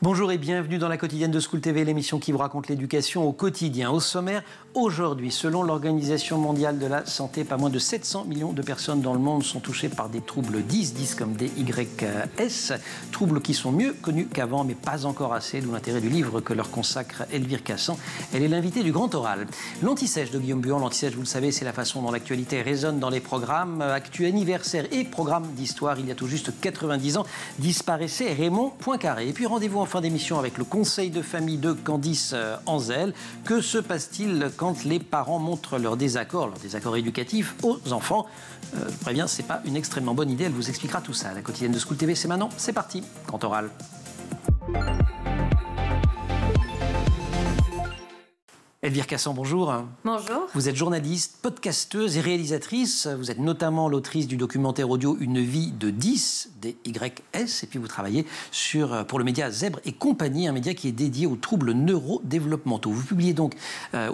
Bonjour et bienvenue dans la quotidienne de School TV, l'émission qui vous raconte l'éducation au quotidien. Au sommaire, aujourd'hui, selon l'Organisation mondiale de la santé, pas moins de 700 millions de personnes dans le monde sont touchées par des troubles 10 comme des YS, troubles qui sont mieux connus qu'avant, mais pas encore assez, d'où l'intérêt du livre que leur consacre Elvire Cassan. Elle est l'invitée du Grand Oral. L'Anti-Sèche de Guillaume Buan, l'Anti-Sèche, vous le savez, c'est la façon dont l'actualité résonne dans les programmes. Actu anniversaire et programme d'histoire, il y a tout juste 90 ans, disparaissait Raymond Poincaré. Et puis rendez-vous en fin d'émission avec le conseil de famille de Candice Anzel. Que se passe-t-il quand les parents montrent leur désaccord éducatif aux enfants? Je préviens, c'est pas une extrêmement bonne idée, elle vous expliquera tout ça. La quotidienne de School TV, c'est maintenant, c'est parti, Grand Oral. Elvire Cassan, bonjour. Bonjour. Vous êtes journaliste, podcasteuse et réalisatrice. Vous êtes notamment l'autrice du documentaire audio Une vie de 10, des YS. Et puis vous travaillez pour le média Zèbre et compagnie, un média qui est dédié aux troubles neurodéveloppementaux. Vous publiez donc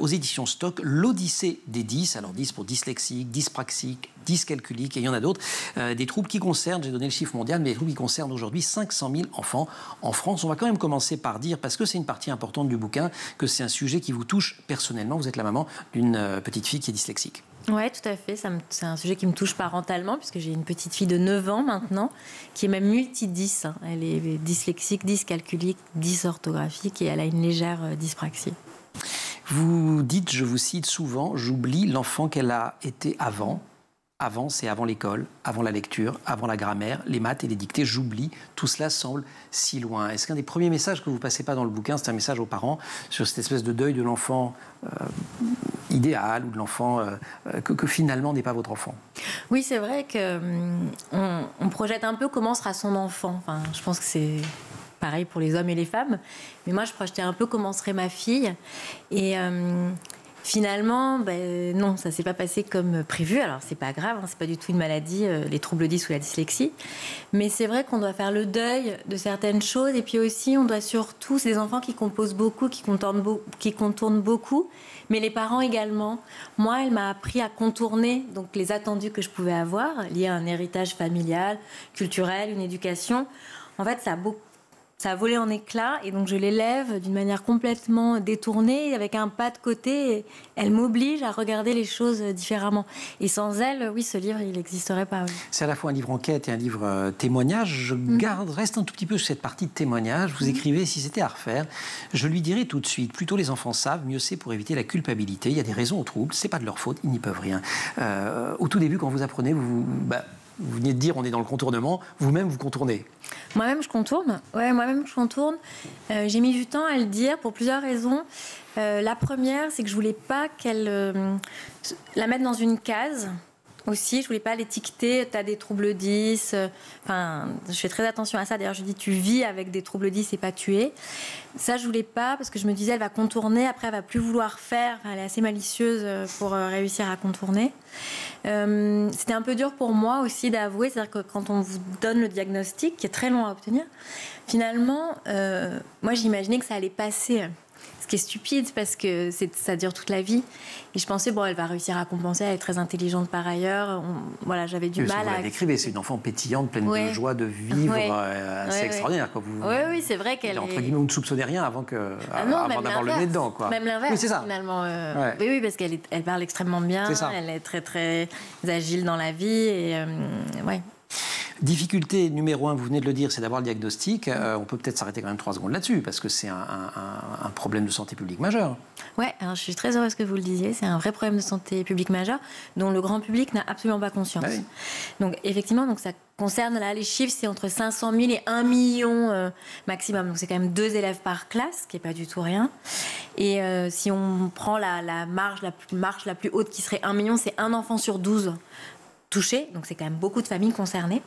aux éditions Stock l'Odyssée des 10. Alors 10 pour dyslexique, dyspraxique, dyscalculique, et il y en a d'autres. Des troubles qui concernent, j'ai donné le chiffre mondial, mais des troubles qui concernent aujourd'hui 500 000 enfants en France. On va quand même commencer par dire, parce que c'est une partie importante du bouquin, que c'est un sujet qui vous touche personnellement. Vous êtes la maman d'une petite fille qui est dyslexique. Oui, tout à fait. C'est un sujet qui me touche parentalement, puisque j'ai une petite fille de 9 ans maintenant, qui est même multi-10. Elle est dyslexique, dyscalculique, dysorthographique, et elle a une légère dyspraxie. Vous dites, je vous cite souvent, j'oublie l'enfant qu'elle a été avant. Avant, c'est avant l'école, avant la lecture, avant la grammaire, les maths et les dictées. J'oublie. Tout cela semble si loin. Est-ce qu'un des premiers messages que vous passez pas dans le bouquin, c'est un message aux parents sur cette espèce de deuil de l'enfant idéal ou de l'enfant que finalement n'est pas votre enfant? Oui, c'est vrai qu'on projette un peu comment sera son enfant. Enfin, je pense que c'est pareil pour les hommes et les femmes. Mais moi, je projetais un peu comment serait ma fille. Et finalement, non, ça s'est pas passé comme prévu. Alors, c'est pas grave, c'est pas du tout une maladie, les troubles 10 ou la dyslexie. Mais c'est vrai qu'on doit faire le deuil de certaines choses. Et puis aussi, on doit surtout, c'est des enfants qui composent beaucoup, qui contournent beaucoup. Mais les parents également. Moi, elle m'a appris à contourner donc, les attendus que je pouvais avoir, liés à un héritage familial, culturel, une éducation. En fait, ça a volé en éclats et donc je l'élève d'une manière complètement détournée, avec un pas de côté. Et elle m'oblige à regarder les choses différemment. Et sans elle, oui, ce livre, il n'existerait pas. Oui. C'est à la fois un livre enquête et un livre témoignage. Je reste un tout petit peu sur cette partie de témoignage. Vous écrivez, si c'était à refaire, je lui dirais tout de suite, plutôt les enfants savent, mieux c'est pour éviter la culpabilité. Il y a des raisons aux troubles, c'est pas de leur faute, ils n'y peuvent rien. Au tout début, quand vous apprenez, vous venez de dire, on est dans le contournement. Vous-même, vous contournez. Moi-même, je contourne. Ouais, moi-même, je contourne. J'ai mis du temps à le dire pour plusieurs raisons. La première, c'est que je voulais pas qu'elle la mette dans une case. Aussi, je voulais pas l'étiqueter, tu as des troubles 10. Je fais très attention à ça. D'ailleurs, je dis, tu vis avec des troubles 10 et pas tuer. Ça, je voulais pas, parce que je me disais, elle va contourner, après, elle va plus vouloir faire. Elle est assez malicieuse pour réussir à contourner. C'était un peu dur pour moi aussi d'avouer, c'est-à-dire que quand on vous donne le diagnostic, qui est très long à obtenir, finalement, moi, j'imaginais que ça allait passer. Ce qui est stupide parce que ça dure toute la vie. Et je pensais, elle va réussir à compenser, elle est très intelligente par ailleurs. J'avais du mal à... Vous la décrivez, c'est une enfant pétillante, pleine de joie de vivre, assez extraordinaire. Oui, c'est vrai qu'elle entre guillemets, vous ne soupçonnez rien avant d'avoir le nez dedans. Quoi. Même l'inverse, oui, c'est ça. Finalement. Oui, parce qu'elle parle extrêmement bien, elle est très, très agile dans la vie. Et, Difficulté numéro 1, vous venez de le dire, c'est d'avoir le diagnostic. On peut peut-être s'arrêter quand même 3 secondes là-dessus, parce que c'est un problème de santé publique majeur. Oui, alors je suis très heureuse que vous le disiez. C'est un vrai problème de santé publique majeur dont le grand public n'a absolument pas conscience. Oui. Donc effectivement, ça concerne, là, les chiffres, c'est entre 500 000 et 1 million maximum. Donc c'est quand même 2 élèves par classe, ce qui n'est pas du tout rien. Et si on prend la marge la plus haute qui serait 1 million, c'est un enfant sur 12 touchés, donc c'est quand même beaucoup de familles concernées.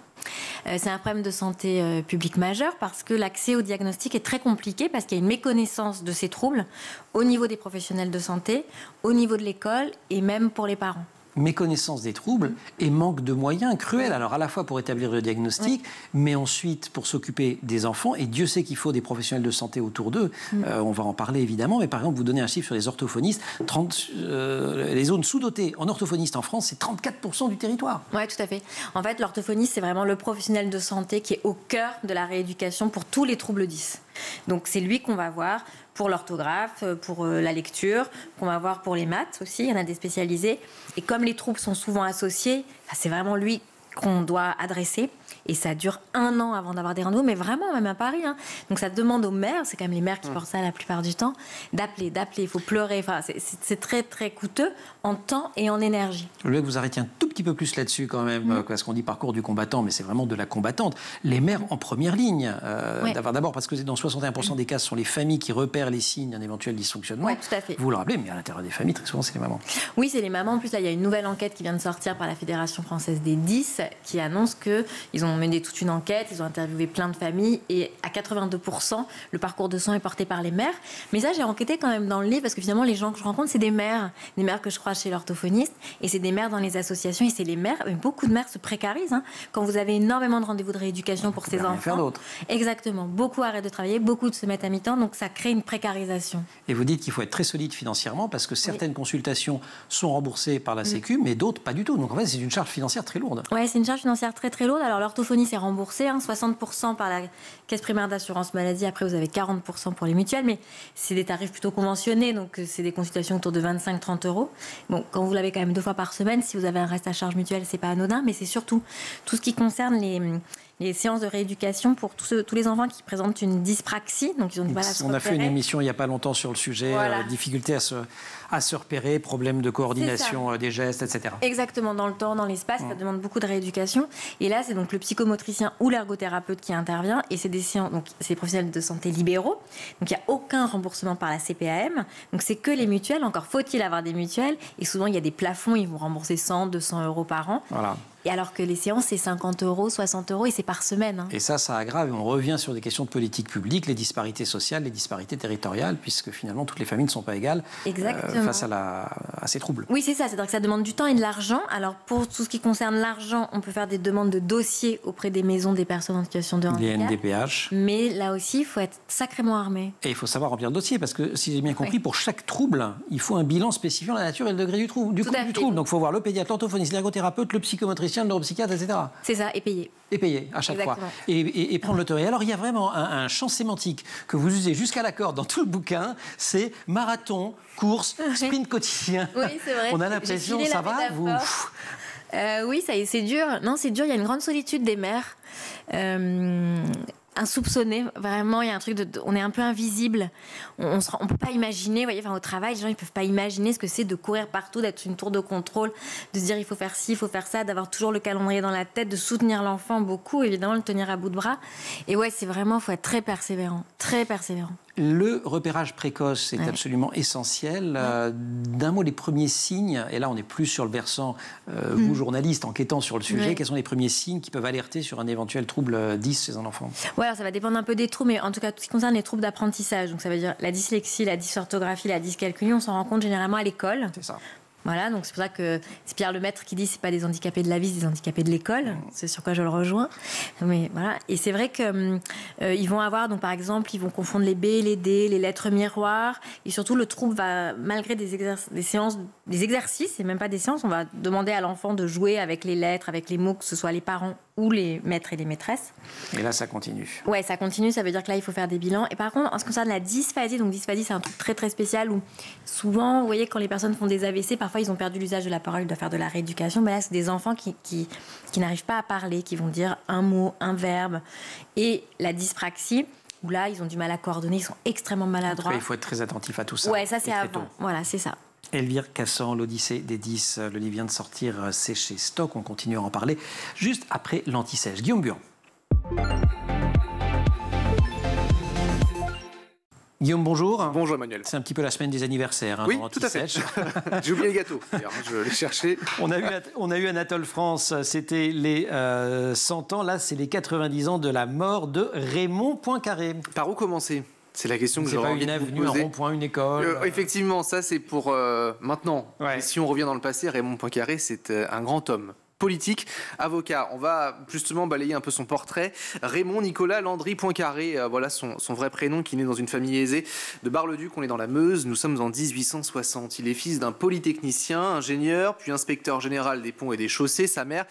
C'est un problème de santé publique majeur parce que l'accès au diagnostic est très compliqué parce qu'il y a une méconnaissance de ces troubles au niveau des professionnels de santé, au niveau de l'école et même pour les parents. méconnaissance des troubles et manque de moyens cruels. Alors à la fois pour établir le diagnostic, mais ensuite pour s'occuper des enfants. Et Dieu sait qu'il faut des professionnels de santé autour d'eux. On va en parler évidemment. Mais par exemple, vous donnez un chiffre sur les orthophonistes. Les zones sous-dotées en orthophonistes en France, c'est 34% du territoire. Oui, tout à fait. En fait, l'orthophoniste, c'est vraiment le professionnel de santé qui est au cœur de la rééducation pour tous les troubles 10. Donc c'est lui qu'on va voir pour l'orthographe, pour la lecture, qu'on va voir pour les maths aussi, il y en a des spécialisés. Et comme les troubles sont souvent associés, c'est vraiment lui qu'on doit adresser. Et ça dure 1 an avant d'avoir des rendez-vous, mais vraiment, même à Paris. Hein. Donc ça demande aux mères, c'est quand même les mères qui portent ça la plupart du temps, d'appeler, il faut pleurer. Enfin, c'est très, très coûteux en temps et en énergie. Je voulais que vous arrêtiez un tout petit peu plus là-dessus quand même, parce qu'on dit parcours du combattant, mais c'est vraiment de la combattante. Les mères en première ligne, d'abord parce que dans 61% des cas, ce sont les familles qui repèrent les signes d'un éventuel dysfonctionnement. Oui, tout à fait. Vous le rappelez, mais à l'intérieur des familles, très souvent, c'est les mamans. Oui, c'est les mamans. En plus, là, il y a une nouvelle enquête qui vient de sortir par la Fédération française des 10 qui annonce qu'ils ont mené toute une enquête, ils ont interviewé plein de familles et à 82%, le parcours de soins est porté par les mères. Mais ça, j'ai enquêté quand même dans le livre parce que finalement, les gens que je rencontre, c'est des mères que je croise chez l'orthophoniste et c'est des mères dans les associations et c'est les mères, mais beaucoup de mères se précarisent. Hein, quand vous avez énormément de rendez-vous de rééducation pour ces enfants. Faire d'autres. Exactement. Beaucoup arrêtent de travailler, beaucoup de se mettent à mi-temps, donc ça crée une précarisation. Et vous dites qu'il faut être très solide financièrement parce que certaines consultations sont remboursées par la Sécu, mais d'autres pas du tout. Donc en fait, c'est une charge financière très lourde. Oui, c'est une charge financière très très lourde. Alors l'orthophonie, c'est remboursé, 60% par la caisse primaire d'assurance maladie. Après, vous avez 40% pour les mutuelles, mais c'est des tarifs plutôt conventionnés, donc c'est des consultations autour de 25-30 euros. Bon, quand vous l'avez quand même 2 fois par semaine, si vous avez un reste à charge mutuelle, c'est pas anodin, mais c'est surtout tout ce qui concerne les séances de rééducation pour tous les enfants qui présentent une dyspraxie, donc ils ont du mal à se repérer. On a fait une émission il n'y a pas longtemps sur le sujet, difficulté à se repérer, problème de coordination des gestes, etc. Exactement, dans le temps, dans l'espace, ça demande beaucoup de rééducation. Et là, c'est donc le psychomotricien ou l'ergothérapeute qui intervient, et c'est des séances, donc c'est des professionnels de santé libéraux, donc il n'y a aucun remboursement par la CPAM, donc c'est que les mutuelles, encore faut-il avoir des mutuelles, et souvent il y a des plafonds, ils vont rembourser 100, 200 euros par an. Voilà. Et alors que les séances, c'est 50 euros, 60 euros, et c'est par semaine. Hein. Et ça aggrave, et on revient sur des questions de politique publique, les disparités sociales, les disparités territoriales, puisque finalement, toutes les familles ne sont pas égales face à ces troubles. Oui, c'est ça, c'est-à-dire que ça demande du temps et de l'argent. Alors, pour tout ce qui concerne l'argent, on peut faire des demandes de dossiers auprès des maisons des personnes en situation de handicap. Les NDPH. Mais là aussi, il faut être sacrément armé. Et il faut savoir remplir le dossier, parce que, si j'ai bien compris, pour chaque trouble, il faut un bilan spécifiant la nature et le degré du trouble. Donc, il faut voir le pédiatre, l'orthophoniste, l'ergothérapeute, le psychomotricien, le neuropsychiatre, etc. C'est ça, et payer. Et payer à chaque fois. Et prendre le temps. Et alors, il y a vraiment un champ sémantique que vous usez jusqu'à la corde dans tout le bouquin, c'est marathon, course, sprint quotidien. Oui, c'est vrai. On a l'impression, ça va vous... Oui, c'est dur. Non, c'est dur. Il y a une grande solitude des mères. Insoupçonné, vraiment, il y a un truc on est un peu invisible, on peut pas imaginer, vous voyez, au travail, les gens ils peuvent pas imaginer ce que c'est de courir partout, d'être une tour de contrôle, de se dire il faut faire ci, il faut faire ça, d'avoir toujours le calendrier dans la tête, de soutenir l'enfant beaucoup, évidemment, le tenir à bout de bras. Et ouais, c'est vraiment, faut être très persévérant, très persévérant. Le repérage précoce est absolument essentiel. D'un mot, les premiers signes, et là on n'est plus sur le versant, vous journaliste enquêtant sur le sujet, quels sont les premiers signes qui peuvent alerter sur un éventuel trouble 10 chez un enfant? Ouais, alors ça va dépendre un peu des troubles, mais en tout cas tout ce qui concerne les troubles d'apprentissage, donc ça veut dire la dyslexie, la dysorthographie, la dyscalculie, on s'en rend compte généralement à l'école. C'est ça. Voilà, donc c'est pour ça que c'est Pierre Lemaître qui dit c'est pas des handicapés de la vie, c'est des handicapés de l'école. C'est sur quoi je le rejoins. Mais voilà, et c'est vrai que ils vont avoir, donc par exemple, ils vont confondre les B, les D, les lettres miroirs, et surtout le trouble va, malgré des exercices, et même pas des séances, on va demander à l'enfant de jouer avec les lettres, avec les mots, que ce soit les parents ou les maîtres et les maîtresses. Et là, ça continue. Ouais, ça continue, ça veut dire que là, il faut faire des bilans. Et par contre, en ce qui concerne la dysphasie, donc dysphasie, c'est un truc très très spécial où souvent, vous voyez, quand les personnes font des AVC, parfois ils ont perdu l'usage de la parole, ils doivent faire de la rééducation. Mais là, c'est des enfants qui n'arrivent pas à parler, qui vont dire un mot, un verbe. Et la dyspraxie, où là, ils ont du mal à coordonner, ils sont extrêmement maladroits. Il faut être très attentif à tout ça. Ouais, ça c'est avant. Voilà, c'est ça. Elvire Cassan, l'Odyssée des 10, le livre vient de sortir, c'est chez Stock, on continue à en parler juste après l'anti-sèche. Guillaume Buan. Guillaume, bonjour. Bonjour Emmanuel. C'est un petit peu la semaine des anniversaires. Oui, tout à fait. J'ai oublié le gâteau, je l'ai cherché. On a eu Anatole France, c'était les 100 ans, là c'est les 90 ans de la mort de Raymond Poincaré. Par où commencer ? C'est la question que j'aurais envie de vous poser. C'est pas une avenue, un rond-point, une école. Effectivement, ça c'est pour maintenant. Ouais. Et si on revient dans le passé, Raymond Poincaré, c'est un grand homme. politique, avocat. On va justement balayer un peu son portrait. Raymond Nicolas Landry Poincaré, voilà son vrai prénom, qui naît dans une famille aisée de Bar-le-Duc, on est dans la Meuse, nous sommes en 1860. Il est fils d'un polytechnicien, ingénieur, puis inspecteur général des ponts et des chaussées. Sa mère,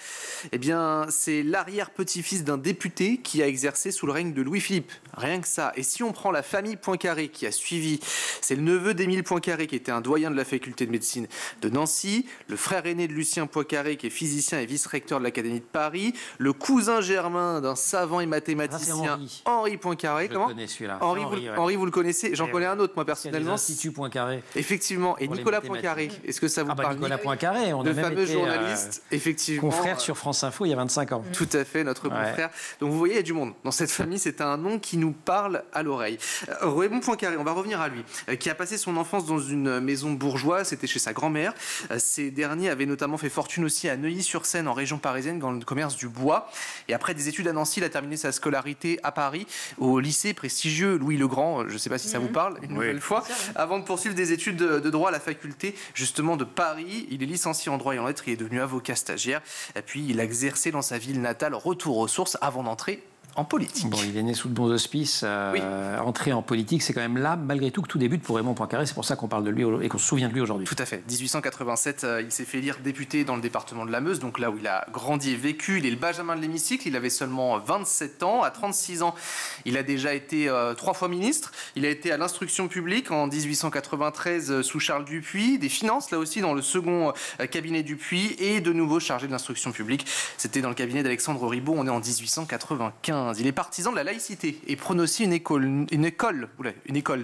eh bien, c'est l'arrière-petit-fils d'un député qui a exercé sous le règne de Louis-Philippe. Rien que ça. Et si on prend la famille Poincaré qui a suivi, c'est le neveu d'Émile Poincaré qui était un doyen de la faculté de médecine de Nancy, le frère aîné de Lucien Poincaré qui est physicien et vice-recteur de l'Académie de Paris, le cousin germain d'un savant et mathématicien, Henri Poincaré. Je connais celui-là. Henri, vous le connaissez. J'en connais un autre, moi, personnellement. L'Institut Poincaré. Effectivement. Et Nicolas Poincaré, est-ce que ça vous parle? Nicolas Poincaré, on a le même fameux été journaliste, effectivement. Confrère sur France Info il y a 25 ans. Tout à fait, notre confrère. Donc vous voyez, il y a du monde. Dans cette famille, c'est un nom qui nous parle à l'oreille. Raymond Poincaré, on va revenir à lui, qui a passé son enfance dans une maison bourgeoise, c'était chez sa grand-mère. Ces derniers avaient notamment fait fortune aussi à Neuilly-sur-Seine, en région parisienne, dans le commerce du bois. Et après des études à Nancy, il a terminé sa scolarité à Paris, au lycée prestigieux Louis le Grand, je ne sais pas si ça vous parle, une nouvelle fois, avant de poursuivre des études de droit à la faculté justement de Paris. Il est licencié en droit et en lettres, il est devenu avocat stagiaire, et puis il a exercé dans sa ville natale, retour aux sources, avant d'entrer en politique. Bon, il est né sous de bons auspices. Entrer en politique, c'est quand même là, malgré tout, que tout débute pour Raymond Poincaré. C'est pour ça qu'on parle de lui et qu'on se souvient de lui aujourd'hui. Tout à fait. 1887, il s'est fait élire député dans le département de la Meuse, donc là où il a grandi et vécu. Il est le benjamin de l'hémicycle. Il avait seulement 27 ans. À 36 ans, il a déjà été 3 fois ministre. Il a été à l'instruction publique en 1893 sous Charles Dupuy, des finances, là aussi, dans le second cabinet Dupuy, et de nouveau chargé de l'instruction publique. C'était dans le cabinet d'Alexandre Ribot. On est en 1895. Il est partisan de la laïcité et prône aussi une école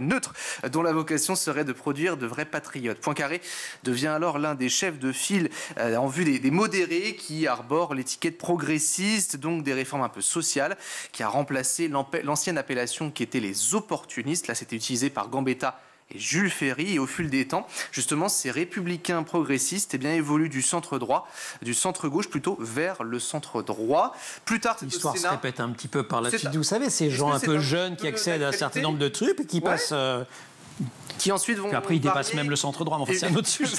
neutre dont la vocation serait de produire de vrais patriotes. Poincaré devient alors l'un des chefs de file en vue des modérés qui arborent l'étiquette progressiste, donc des réformes un peu sociales, qui a remplacé l'ancienne appellation qui était les opportunistes. Là, c'était utilisé par Gambetta et Jules Ferry. Et au fil des temps, justement, ces républicains progressistes évoluent du centre-droit, du centre-gauche plutôt, vers le centre-droit. Plus tard, l'histoire se répète un petit peu par la suite. Vous savez, ces gens un peu jeunes qui accèdent à un certain nombre de trucs et qui passent... qui ensuite vont... Après, ils dépassent même le centre-droit, mais enfin, c'est un autre sujet.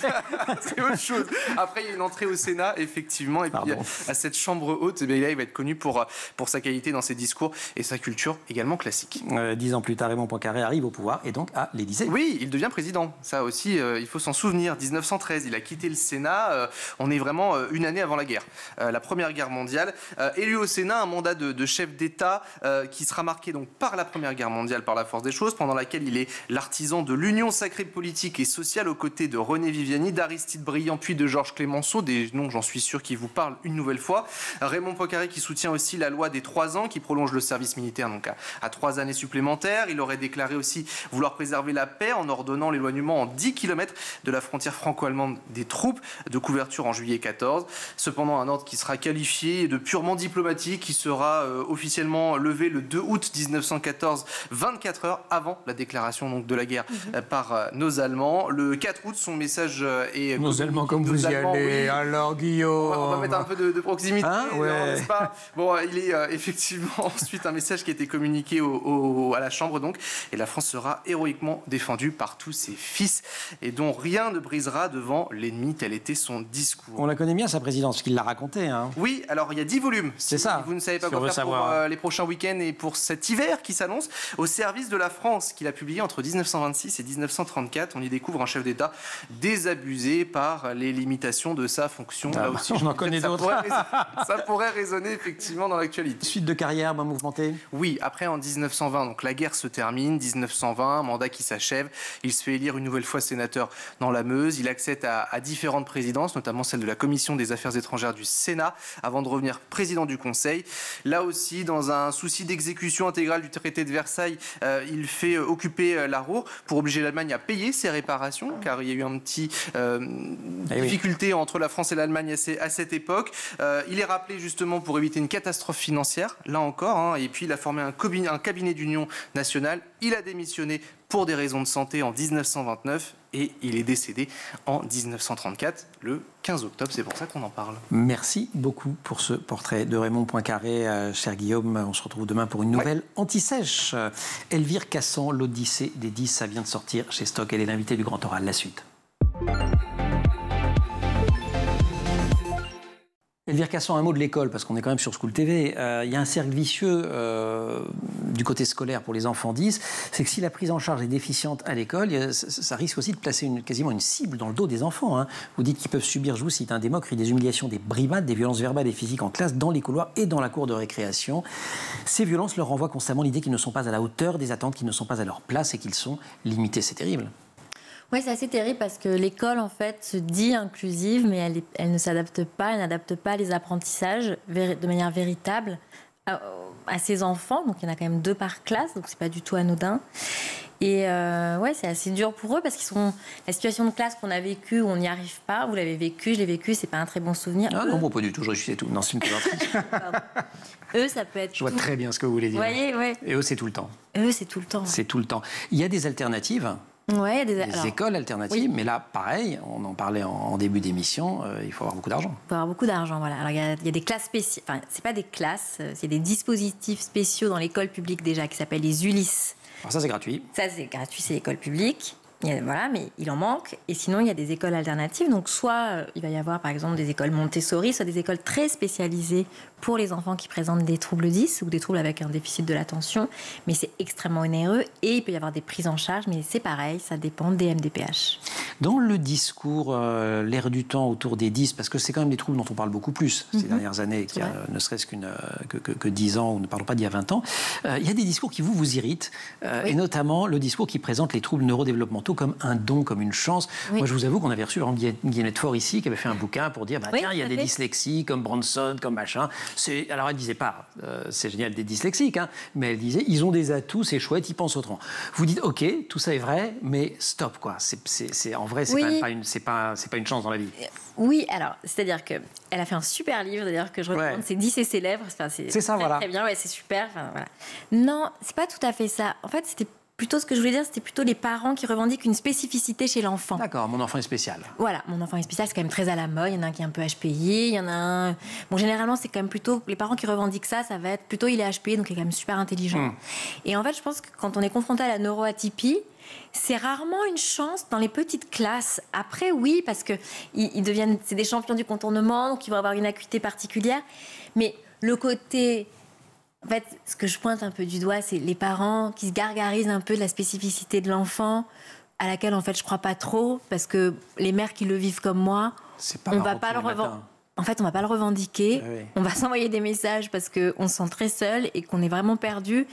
C'est autre chose. Après, il y a une entrée au Sénat, effectivement, et puis à cette chambre haute, là, il va être connu pour sa qualité dans ses discours et sa culture également classique. 10 ans plus tard, Raymond Poincaré arrive au pouvoir et donc à l'Élysée. Oui, il devient président. Ça aussi, il faut s'en souvenir. 1913, il a quitté le Sénat. On est vraiment une année avant la guerre, la Première Guerre mondiale. Élu au Sénat, un mandat de chef d'État qui sera marqué donc par la Première Guerre mondiale, par la force des choses, pendant laquelle il est l'artisan de l'Union sacrée politique et sociale aux côtés de René Viviani, d'Aristide Briand, puis de Georges Clémenceau, des noms, j'en suis sûr, qui vous parlent une nouvelle fois. Raymond Poincaré qui soutient aussi la loi des 3 ans, qui prolonge le service militaire donc à 3 années supplémentaires. Il aurait déclaré aussi vouloir préserver la paix en ordonnant l'éloignement en 10 km de la frontière franco-allemande des troupes de couverture en juillet 14. Cependant, un ordre qui sera qualifié de purement diplomatique, qui sera officiellement levé le 2 août 1914, 24 heures avant la déclaration donc, de la guerre par nos Allemands. Le 4 août, son message est... Nos Allemands, comme vous y allez, alors Guillaume... On va mettre un peu de proximité, n'est-ce pas? Bon, il est effectivement ensuite un message qui a été communiqué à la Chambre, donc, et la France sera héroïquement défendue par tous ses fils, et dont rien ne brisera devant l'ennemi, tel était son discours. On la connaît bien, sa présidence, parce qu'il l'a raconté. Oui, alors il y a 10 volumes. C'est ça. Vous ne savez pas quoi faire pour les prochains week-ends et pour cet hiver qui s'annonce, au service de la France, qu'il a publié entre 1926 et 1934. On y découvre un chef d'État désabusé par les limitations de sa fonction. Là aussi, on en connaît d'autres. Ça pourrait résonner effectivement dans l'actualité. Suite de carrière mouvementée. Oui, après en 1920, donc la guerre se termine, 1920, un mandat qui s'achève. Il se fait élire une nouvelle fois sénateur dans la Meuse. Il accède à différentes présidences, notamment celle de la Commission des Affaires étrangères du Sénat, avant de revenir président du Conseil. Là aussi, dans un souci d'exécution intégrale du traité de Versailles, il fait occuper la Ruhr pour obliger l'Allemagne à payer ses réparations, car il y a eu un petit difficulté entre la France et l'Allemagne à cette époque. Il est rappelé justement pour éviter une catastrophe financière, là encore, et puis il a formé un cabinet d'union nationale. Il a démissionné pour des raisons de santé en 1929 et il est décédé en 1934, le 15 octobre. C'est pour ça qu'on en parle. Merci beaucoup pour ce portrait de Raymond Poincaré. Cher Guillaume, on se retrouve demain pour une nouvelle anti-sèche. Elvire Cassan, l'Odyssée des 10, ça vient de sortir chez Stock. Elle est l'invitée du Grand Oral. La suite. Elvire Cassan, un mot de l'école, parce qu'on est quand même sur School TV. Il y a un cercle vicieux du côté scolaire pour les enfants 10, c'est que si la prise en charge est déficiente à l'école, ça risque aussi de placer quasiment une cible dans le dos des enfants. Hein. Vous dites qu'ils peuvent subir, je vous cite, des moqueries, des humiliations, des brimades, des violences verbales et physiques en classe, dans les couloirs et dans la cour de récréation. Ces violences leur renvoient constamment l'idée qu'ils ne sont pas à la hauteur des attentes, qu'ils ne sont pas à leur place et qu'ils sont limités. C'est terrible. Oui, c'est assez terrible parce que l'école, en fait, se dit inclusive, mais elle ne s'adapte pas, elle n'adapte pas les apprentissages de manière véritable à ses enfants. Donc, il y en a quand même 2 par classe, donc c'est pas du tout anodin. Et ouais, c'est assez dur pour eux parce qu'ils sont... La situation de classe qu'on a vécue, où on n'y arrive pas, vous l'avez vécu, je l'ai vécu, c'est pas un très bon souvenir. Ah non, bon, pas du tout, je réussissais tout. Non, c'est une plaisanterie. Eux, ça peut être... Je vois très bien ce que vous voulez dire. Vous voyez, ouais. Et eux, c'est tout le temps. Eux, c'est tout le temps. C'est tout le temps. Il y a des alternatives. Ouais, des écoles alternatives, oui. Mais là, pareil, on en parlait en début d'émission, il faut avoir beaucoup d'argent. Il faut avoir beaucoup d'argent, voilà. Alors, il y a des classes spéciales, enfin, c'est pas des classes, c'est des dispositifs spéciaux dans l'école publique déjà, qui s'appellent les ULIS. Alors ça, c'est gratuit. Ça, c'est gratuit, c'est l'école publique. Voilà, mais il en manque. Et sinon, il y a des écoles alternatives. Donc, soit il va y avoir, par exemple, des écoles Montessori, soit des écoles très spécialisées pour les enfants qui présentent des troubles 10 ou des troubles avec un déficit de l'attention. Mais c'est extrêmement onéreux et il peut y avoir des prises en charge. Mais c'est pareil, ça dépend des MDPH. Dans le discours, l'air du temps autour des 10, parce que c'est quand même des troubles dont on parle beaucoup plus ces dernières années, qu'il y a ne serait-ce que 10 ans, ou ne parlons pas d'il y a 20 ans, il y a des discours qui vous irritent, et notamment le discours qui présente les troubles neurodéveloppementaux comme un don, comme une chance. Oui. Moi, je vous avoue qu'on avait reçu Guillemette Faure ici, qui avait fait un bouquin pour dire, tiens, il y a des dyslexies, comme Bronson, comme machin. Alors, elle disait pas, c'est génial des dyslexiques, hein, mais elle disait, ils ont des atouts, c'est chouette, ils pensent autrement. Vous dites, ok, tout ça est vrai, mais stop, quoi. En vrai, c'est pas une chance dans la vie. Oui, alors, c'est-à-dire qu'elle a fait un super livre, d'ailleurs, que je recommande, c'est 10 et ses lèvres. Enfin, c'est ça, voilà. Très bien, ouais, c'est super. Enfin, voilà. Non, c'est pas tout à fait ça. En fait, c'était plutôt ce que je voulais dire, c'était plutôt les parents qui revendiquent une spécificité chez l'enfant. D'accord, mon enfant est spécial. Voilà, mon enfant est spécial, c'est quand même très à la mode. Il y en a un qui est un peu HPI, il y en a un... Bon, généralement, c'est quand même plutôt... Les parents qui revendiquent ça, ça va être plutôt il est HPI, donc il est quand même super intelligent. Et en fait, je pense que quand on est confronté à la neuroatypie, c'est rarement une chance dans les petites classes. Après, oui, parce que ils deviennent... C'est des champions du contournement, donc ils vont avoir une acuité particulière. Mais le côté... En fait, ce que je pointe un peu du doigt, c'est les parents qui se gargarisent un peu de la spécificité de l'enfant, à laquelle, en fait, je crois pas trop, parce que les mères qui le vivent comme moi, on va pas le revendiquer. En fait, on va pas le revendiquer. Oui. On va s'envoyer des messages parce qu'on se sent très seul et qu'on est vraiment perdu.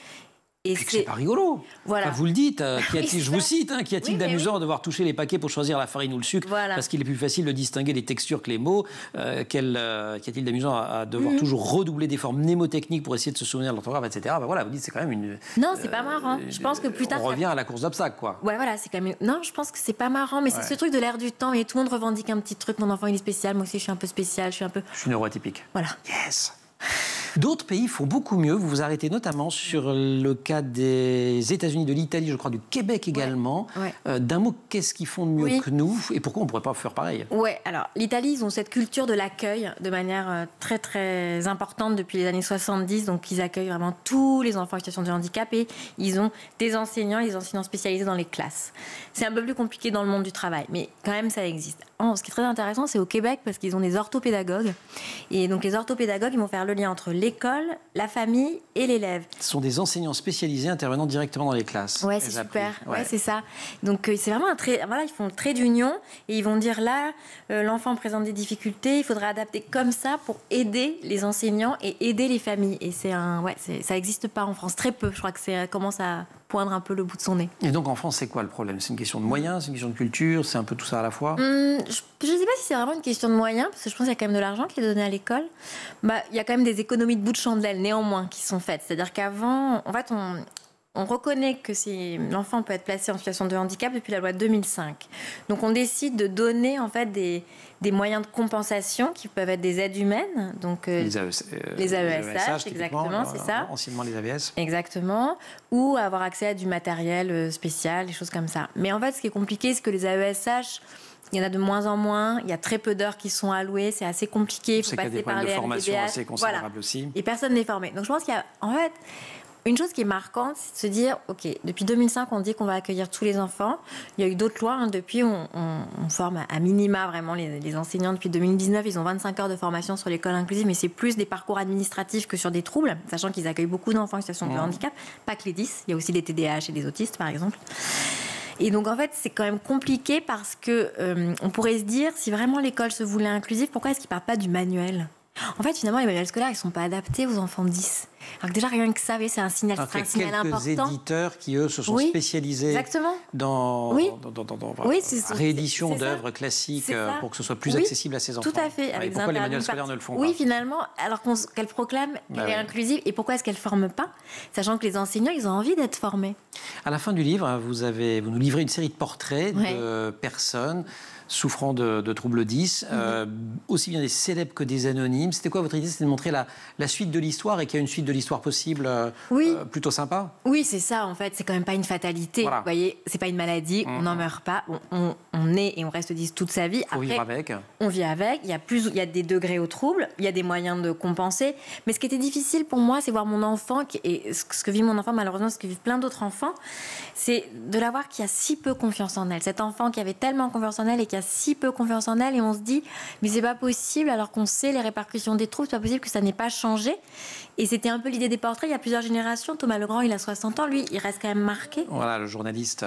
Et puis que c'est pas rigolo. Voilà. Enfin, vous le dites, je vous cite, qu'y a-t-il d'amusant à devoir toucher les paquets pour choisir la farine ou le sucre, parce qu'il est plus facile de distinguer les textures que les mots. Qu'y a-t-il d'amusant à devoir toujours redoubler des formes mnémotechniques pour essayer de se souvenir de l'orthographe, etc. Voilà, vous dites c'est quand même une... Non, c'est pas marrant. Je pense que plus tard... On revient à la course d'obstacles, quoi. Ouais, voilà, c'est quand même... Non, je pense que c'est pas marrant, mais c'est ce truc de l'air du temps, et tout le monde revendique un petit truc, mon enfant il est spécial, moi aussi je suis un peu spécial, je suis neuroatypique. Voilà. Yes. D'autres pays font beaucoup mieux. Vous vous arrêtez notamment sur le cas des États-Unis, de l'Italie, je crois, du Québec également. D'un mot, qu'est-ce qu'ils font de mieux que nous et pourquoi on ne pourrait pas faire pareil? Ouais, alors l'Italie, ils ont cette culture de l'accueil de manière très très importante depuis les années 70. Donc ils accueillent vraiment tous les enfants en situation de handicap et ils ont des enseignants spécialisés dans les classes. C'est un peu plus compliqué dans le monde du travail, mais quand même ça existe. Ce qui est très intéressant, c'est au Québec parce qu'ils ont des orthopédagogues. Et donc les orthopédagogues, ils vont faire le lien entre l'école, la famille et l'élève. Ce sont des enseignants spécialisés intervenant directement dans les classes. Ouais, c'est super. Ouais, c'est ça. Donc c'est vraiment ils font le trait d'union et ils vont dire là, l'enfant présente des difficultés, il faudra adapter comme ça pour aider les enseignants et aider les familles. Et ça n'existe pas en France, très peu. Je crois que ça commence à poindre un peu le bout de son nez. Et donc en France, c'est quoi le problème? C'est une question de moyens, c'est une question de culture, c'est un peu tout ça à la fois? Je ne sais pas si c'est vraiment une question de moyens, parce que je pense qu'il y a quand même de l'argent qui est donné à l'école. Il y a quand même des économies de bout de chandelle, néanmoins, qui sont faites. C'est-à-dire qu'avant, en fait, on reconnaît que l'enfant peut être placé en situation de handicap depuis la loi de 2005. Donc on décide de donner en fait des moyens de compensation qui peuvent être des aides humaines, donc les AESH, exactement, c'est ça. Anciennement les AVS. Exactement, ou avoir accès à du matériel spécial, des choses comme ça. Mais en fait, ce qui est compliqué, c'est que les AESH, il y en a de moins en moins, il y a très peu d'heures qui sont allouées, c'est assez compliqué, il faut passer par les formation assez considérable aussi. Et personne n'est formé. Donc je pense qu'il y a en fait une chose qui est marquante, c'est de se dire, OK, depuis 2005, on dit qu'on va accueillir tous les enfants. Il y a eu d'autres lois. Depuis, on forme à minima vraiment les enseignants. Depuis 2019, ils ont 25 heures de formation sur l'école inclusive, mais c'est plus des parcours administratifs que sur des troubles, sachant qu'ils accueillent beaucoup d'enfants en situation de handicap. Pas que les 10. Il y a aussi des TDAH et des autistes, par exemple. Et donc, en fait, c'est quand même compliqué parce que on pourrait se dire, si vraiment l'école se voulait inclusive, pourquoi est-ce qu'ils ne parlent pas du manuel ? En fait, finalement, les manuels scolaires, ils ne sont pas adaptés aux enfants de 10. Alors que déjà, rien que ça, c'est un signal, Alors, un signal important. Il y a quelques éditeurs qui, eux, se sont spécialisés dans la réédition d'œuvres classiques pour que ce soit plus accessible à ces enfants. Tout à fait. Et pourquoi les manuels scolaires ne le font pas ? Oui, finalement, alors qu'elle proclame qu'elle est inclusive. Et pourquoi est-ce qu'elle ne forme pas ? Sachant que les enseignants, ils ont envie d'être formés. À la fin du livre, vous nous livrez une série de portraits de personnes souffrant de troubles 10, aussi bien des célèbres que des anonymes. C'était quoi votre idée ? C'était de montrer la suite de l'histoire et qu'il y a une suite de l'histoire possible plutôt sympa ? Oui, c'est ça en fait. C'est quand même pas une fatalité. Voilà. Vous voyez, c'est pas une maladie, on n'en meurt pas. On est et on reste 10 toute sa vie. Après, vivre avec. On vit avec. Il y a des degrés au trouble, il y a des moyens de compenser. Mais ce qui était difficile pour moi, c'est voir mon enfant, et ce que vit mon enfant, malheureusement, ce que vivent plein d'autres enfants, c'est de la voir qui a si peu confiance en elle. Cet enfant qui avait tellement confiance en elle et qui a si peu confiance en elle, et on se dit mais c'est pas possible alors qu'on sait les répercussions des troubles, c'est pas possible que ça n'ait pas changé. Et c'était un peu l'idée des portraits. Il y a plusieurs générations. Thomas Legrand, il a 60 ans, lui, il reste quand même marqué. Voilà, le journaliste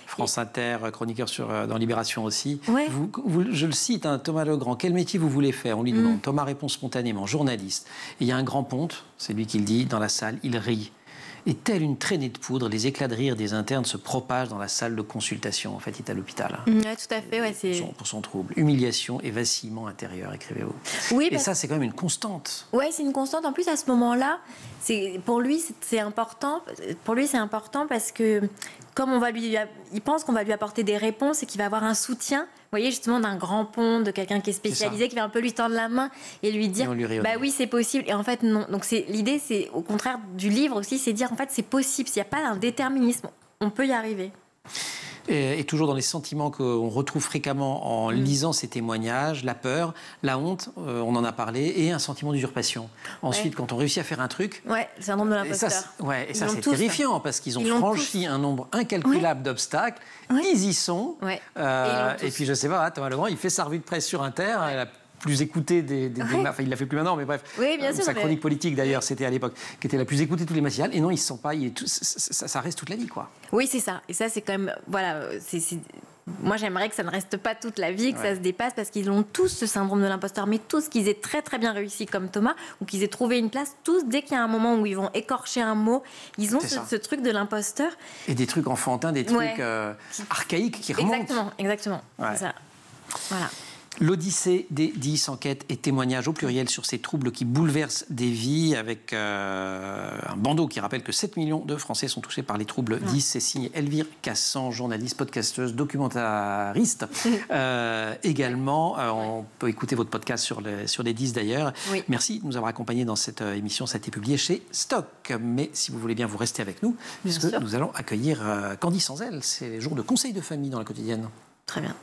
France Inter, chroniqueur dans Libération aussi. Je le cite, Thomas Legrand, quel métier vous voulez faire ? On lui demande. Thomas répond spontanément, journaliste. Et il y a un grand ponte, c'est lui qui le dit, dans la salle, il rit. Et telle une traînée de poudre, les éclats de rire des internes se propagent dans la salle de consultation. En fait, il est à l'hôpital. Oui, tout à fait. Pour son trouble. Humiliation et vacillement intérieur, écrivez-vous. Oui, et ça, c'est quand même une constante. Oui, c'est une constante. En plus, à ce moment-là, pour lui, c'est important. Pour lui, c'est important parce que, comme il pense qu'on va lui apporter des réponses et qu'il va avoir un soutien. Vous voyez, justement, d'un grand pont, de quelqu'un qui est spécialisé, qui va un peu lui tendre la main et lui dire oui, c'est possible. Et en fait, non. Donc, l'idée, c'est au contraire du livre aussi, c'est dire en fait, c'est possible. S'il n'y a pas un déterminisme, on peut y arriver. Et toujours dans les sentiments qu'on retrouve fréquemment en lisant ces témoignages, la peur, la honte, on en a parlé, et un sentiment d'usurpation. Ensuite, quand on réussit à faire un truc... le syndrome de l'imposteur. Et ça c'est terrifiant, parce qu'ils ont franchi un nombre incalculable d'obstacles. Ils y sont. Et puis, je sais pas, Thomas Legrand, il fait sa revue de presse sur Inter, la plus écoutée enfin, il l'a fait plus maintenant, mais bref. Oui, bien sûr. Sa chronique politique, d'ailleurs, c'était à l'époque, qui était la plus écoutée de tous les matinales. Et non, ils ne se sentent pas... ça reste toute la vie, quoi. Oui, c'est ça. Et ça, c'est quand même... Voilà, moi, j'aimerais que ça ne reste pas toute la vie, que ça se dépasse, parce qu'ils ont tous ce syndrome de l'imposteur, mais tous qu'ils aient très très bien réussi comme Thomas, ou qu'ils aient trouvé une place, tous, dès qu'il y a un moment où ils vont écorcher un mot, ils ont ce truc de l'imposteur. Et des trucs enfantins, des trucs archaïques qui remontent. Exactement. C'est ça. Voilà. L'Odyssée des 10, enquêtes et témoignages au pluriel sur ces troubles qui bouleversent des vies, avec un bandeau qui rappelle que 7 millions de Français sont touchés par les troubles 10. C'est signé Elvire Cassan, journaliste, podcasteuse, documentariste. Également, on peut écouter votre podcast sur les 10 d'ailleurs. Oui. Merci de nous avoir accompagnés dans cette émission. Ça a été publié chez Stock. Mais si vous voulez bien vous rester avec nous, puisque nous allons accueillir Candy Sans Elle. C'est les jours de conseil de famille dans la quotidienne. Très bien.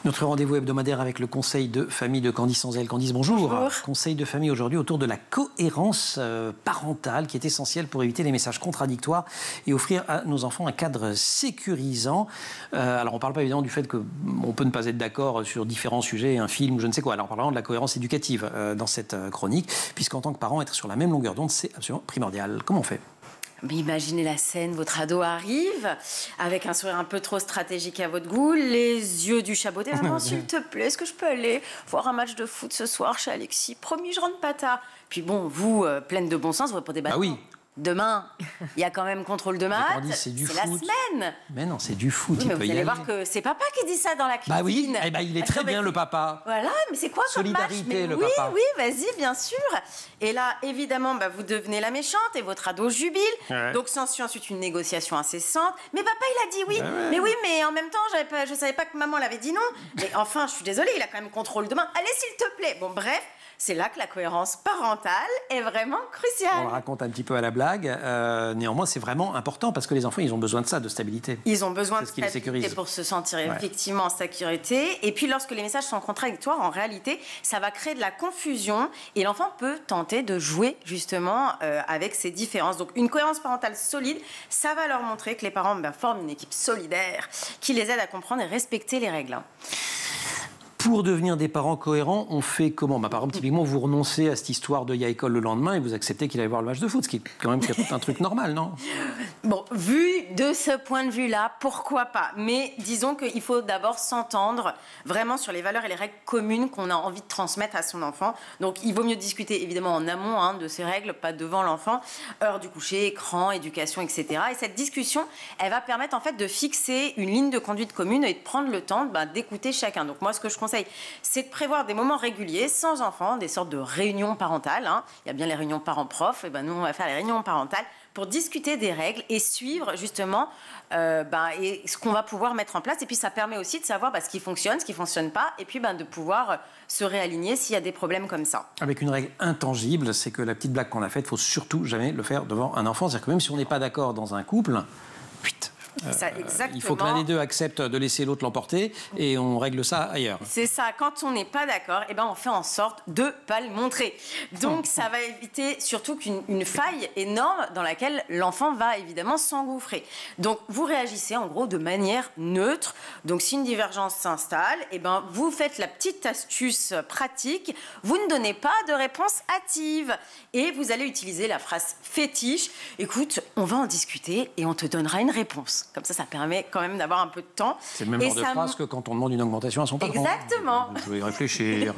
Notre rendez-vous hebdomadaire avec le conseil de famille de Candice Sanzel. Candice, bonjour. Bonjour. Conseil de famille aujourd'hui autour de la cohérence parentale qui est essentielle pour éviter les messages contradictoires et offrir à nos enfants un cadre sécurisant. Alors on ne parle pas évidemment du fait qu'on peut ne pas être d'accord sur différents sujets, un film ou je ne sais quoi. Alors on parle vraiment de la cohérence éducative dans cette chronique, puisqu'en tant que parent, être sur la même longueur d'onde, c'est absolument primordial. Comment on fait ? Mais imaginez la scène, votre ado arrive avec un sourire un peu trop stratégique à votre goût, les yeux du chaboté. Maman, s'il te plaît, est-ce que je peux aller voir un match de foot ce soir chez Alexis ? Promis, je rentre pas tard. Puis bon, vous, pleine de bon sens, vous répondez bah oui. Demain, il y a quand même contrôle de maths. C'est la semaine. Mais non, c'est du foot. Oui, mais vous allez voir que c'est papa qui dit ça dans la cuisine. Bah oui, il est très bien le papa. Voilà, mais c'est quoi comme match ? Solidarité, le papa. Oui, vas-y, bien sûr. Et là, évidemment, vous devenez la méchante et votre ado jubile. Ouais. Donc s'ensuit ensuite une négociation incessante. Mais papa, il a dit oui. Ouais. Mais oui, mais en même temps, je savais pas que maman l'avait dit non. Mais enfin, je suis désolée, il a quand même contrôle de main. Allez, s'il te plaît. Bon, bref. C'est là que la cohérence parentale est vraiment cruciale. On le raconte un petit peu à la blague. blague. Néanmoins, c'est vraiment important parce que les enfants, ils ont besoin de ça, de stabilité. Ils ont besoin de C'est ce qui les stabilité sécurise. pour se sentir effectivement en sécurité. Et puis, lorsque les messages sont contradictoires, en réalité, ça va créer de la confusion et l'enfant peut tenter de jouer justement avec ces différences. Donc, une cohérence parentale solide, ça va leur montrer que les parents forment une équipe solidaire qui les aide à comprendre et respecter les règles. Pour devenir des parents cohérents, on fait comment? Par exemple, typiquement, vous renoncez à cette histoire de il y a école le lendemain et vous acceptez qu'il aille voir le match de foot, ce qui est quand même un truc normal, non? Bon, vu de ce point de vue-là, pourquoi pas? Mais disons qu'il faut d'abord s'entendre vraiment sur les valeurs et les règles communes qu'on a envie de transmettre à son enfant. Donc, il vaut mieux discuter évidemment en amont de ces règles, pas devant l'enfant. Heure du coucher, écran, éducation, etc. Et cette discussion, elle va permettre en fait de fixer une ligne de conduite commune et de prendre le temps d'écouter chacun. Donc, moi, ce que je conseille, c'est de prévoir des moments réguliers, sans enfants, des sortes de réunions parentales. Il y a bien les réunions parents-prof, et nous, on va faire les réunions parentales pour discuter des règles et suivre justement et ce qu'on va pouvoir mettre en place. Et puis, ça permet aussi de savoir ce qui fonctionne, ce qui ne fonctionne pas, et puis de pouvoir se réaligner s'il y a des problèmes comme ça. Avec une règle intangible, c'est que la petite blague qu'on a faite, il ne faut surtout jamais le faire devant un enfant. C'est-à-dire que même si on n'est pas d'accord dans un couple, il faut que l'un des deux accepte de laisser l'autre l'emporter et on règle ça ailleurs. C'est ça, quand on n'est pas d'accord, on fait en sorte de ne pas le montrer. Donc ça va éviter surtout qu'une faille énorme dans laquelle l'enfant va évidemment s'engouffrer. Donc vous réagissez en gros de manière neutre. Donc si une divergence s'installe, vous faites la petite astuce pratique, vous ne donnez pas de réponse hâtive et vous allez utiliser la phrase fétiche. Écoute, on va en discuter et on te donnera une réponse. Comme ça permet quand même d'avoir un peu de temps. C'est le même genre de phrase que quand on demande une augmentation à son patron. Exactement. Je vais y réfléchir.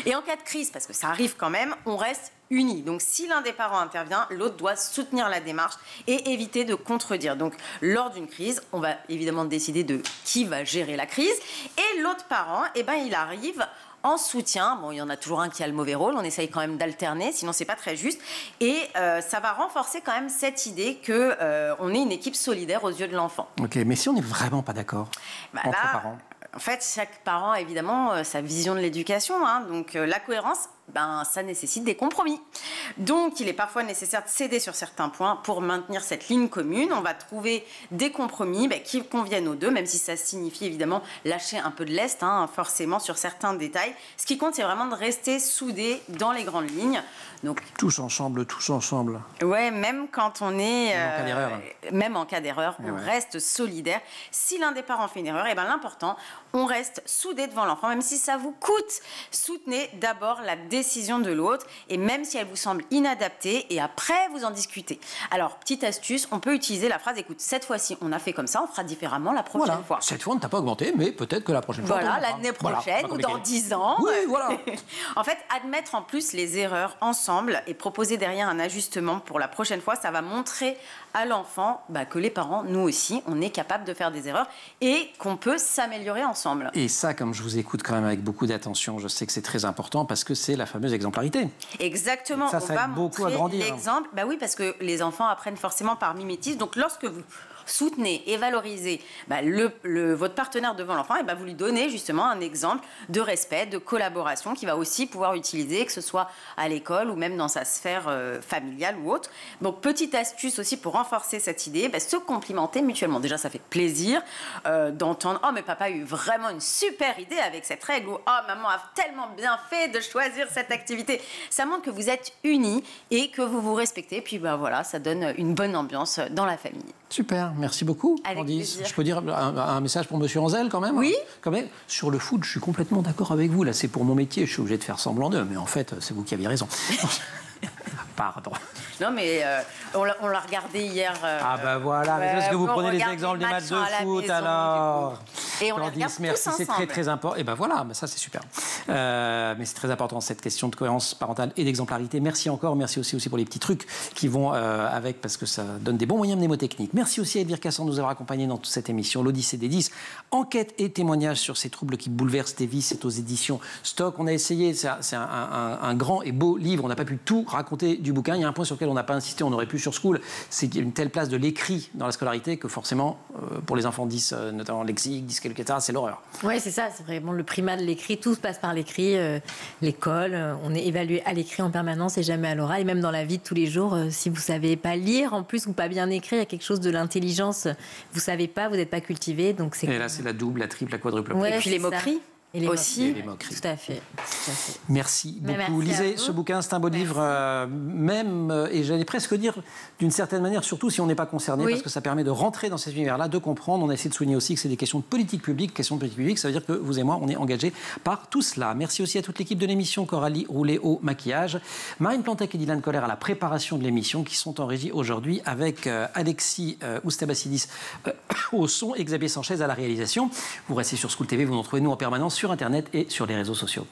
Et en cas de crise, parce que ça arrive quand même, on reste unis. Donc si l'un des parents intervient, l'autre doit soutenir la démarche et éviter de contredire. Donc lors d'une crise, on va évidemment décider de qui va gérer la crise. Et l'autre parent, il arrive en soutien. Bon, il y en a toujours un qui a le mauvais rôle. On essaye quand même d'alterner, sinon c'est pas très juste. Et ça va renforcer quand même cette idée que on est une équipe solidaire aux yeux de l'enfant. Ok, mais si on n'est vraiment pas d'accord entre parents. En fait, chaque parent a évidemment sa vision de l'éducation. Donc la cohérence, ça nécessite des compromis. Donc il est parfois nécessaire de céder sur certains points pour maintenir cette ligne commune. On va trouver des compromis qui conviennent aux deux, même si ça signifie évidemment lâcher un peu de lest, forcément sur certains détails. Ce qui compte, c'est vraiment de rester soudés dans les grandes lignes. Donc, tous ensemble, tous ensemble. Ouais, même quand on est... Même en cas d'erreur. On reste solidaire. Si l'un des parents fait une erreur, l'important, on reste soudés devant l'enfant, même si ça vous coûte. Soutenez d'abord la décision de l'autre, et même si elle vous semble inadaptée, et après, vous en discutez. Alors, petite astuce, on peut utiliser la phrase, écoute, cette fois-ci, on a fait comme ça, on fera différemment la prochaine fois. Cette fois, on ne t'a pas augmenté, mais peut-être que la prochaine fois... Voilà, l'année prochaine, ou dans 10 ans. Oui, voilà. En fait, admettre en plus les erreurs ensemble et proposer derrière un ajustement pour la prochaine fois, ça va montrer à l'enfant que les parents, nous aussi, on est capable de faire des erreurs et qu'on peut s'améliorer ensemble. Et ça, comme je vous écoute quand même avec beaucoup d'attention, je sais que c'est très important parce que c'est la fameuse exemplarité. Exactement. Ça on va aide beaucoup à montrer grandir. l'exemple. Oui, parce que les enfants apprennent forcément par mimétisme. Donc, lorsque vous soutenez et valorisez votre partenaire devant l'enfant, vous lui donnez justement un exemple de respect, de collaboration qu'il va aussi pouvoir utiliser, que ce soit à l'école ou même dans sa sphère familiale ou autre. Donc, petite astuce aussi pour renforcer cette idée, se complimenter mutuellement. Déjà, ça fait plaisir d'entendre « Oh, mais papa a eu vraiment une super idée avec cette règle » ou « Oh, maman a tellement bien fait de choisir cette activité ». Ça montre que vous êtes unis et que vous vous respectez. Puis, voilà, ça donne une bonne ambiance dans la famille. Super, merci beaucoup. Avec Candice. plaisir. Je peux dire un message pour Monsieur Anzel quand même? Oui. Quand même, sur le foot, je suis complètement d'accord avec vous. Là, c'est pour mon métier, je suis obligé de faire semblant d'eux. Mais en fait, c'est vous qui aviez raison. Pardon. Non, mais on l'a regardé hier. Voilà, mais parce que vous prenez les exemples des matchs de foot, maison, alors. Et on les Candice, regarde merci, tous c'est ensemble. très important. Et voilà, ça c'est super. Mais c'est très important cette question de cohérence parentale et d'exemplarité. Merci encore, merci aussi pour les petits trucs qui vont avec, parce que ça donne des bons moyens mnémotechniques. Merci aussi à Edwige Cassan de nous avoir accompagnés dans toute cette émission. L'Odyssée des 10, enquête et témoignages sur ces troubles qui bouleversent tes vies, c'est aux éditions Stock. On a essayé, c'est un grand et beau livre, on n'a pas pu tout raconter du bouquin. Il y a un point sur lequel on n'a pas insisté, on aurait pu sur School, c'est qu'il y a une telle place de l'écrit dans la scolarité que forcément, pour les enfants 10, notamment lexique, dyscalculie, etc., c'est l'horreur. Oui, c'est ça, c'est vraiment le primat de l'écrit. Tout se passe par l'écrit, l'école, on est évalué à l'écrit en permanence et jamais à l'oral. Et même dans la vie de tous les jours, si vous ne savez pas lire, en plus, ou pas bien écrire, il y a quelque chose de l'intelligence. Vous ne savez pas, vous n'êtes pas cultivé. Donc et là, c'est la double, la triple, la quadruple. Ouais, et puis les moqueries. Et les aussi. moqueries. Tout à fait. Merci beaucoup. Merci Lisez ce bouquin, c'est un beau livre, même, et j'allais presque dire, d'une certaine manière, surtout si on n'est pas concerné, parce que ça permet de rentrer dans cet univers-là, de comprendre. On a essayé de souligner aussi que c'est des questions de politique publique. Questions de politique publique, ça veut dire que vous et moi, on est engagés par tout cela. Merci aussi à toute l'équipe de l'émission, Coralie Roulet au maquillage, Marine Plantec et Dylan Coller à la préparation de l'émission, qui sont en régie aujourd'hui avec Alexis Oustabassidis au son et Xavier Sanchez à la réalisation. Vous restez sur School TV, vous nous retrouvez nous en permanence sur Internet et sur les réseaux sociaux.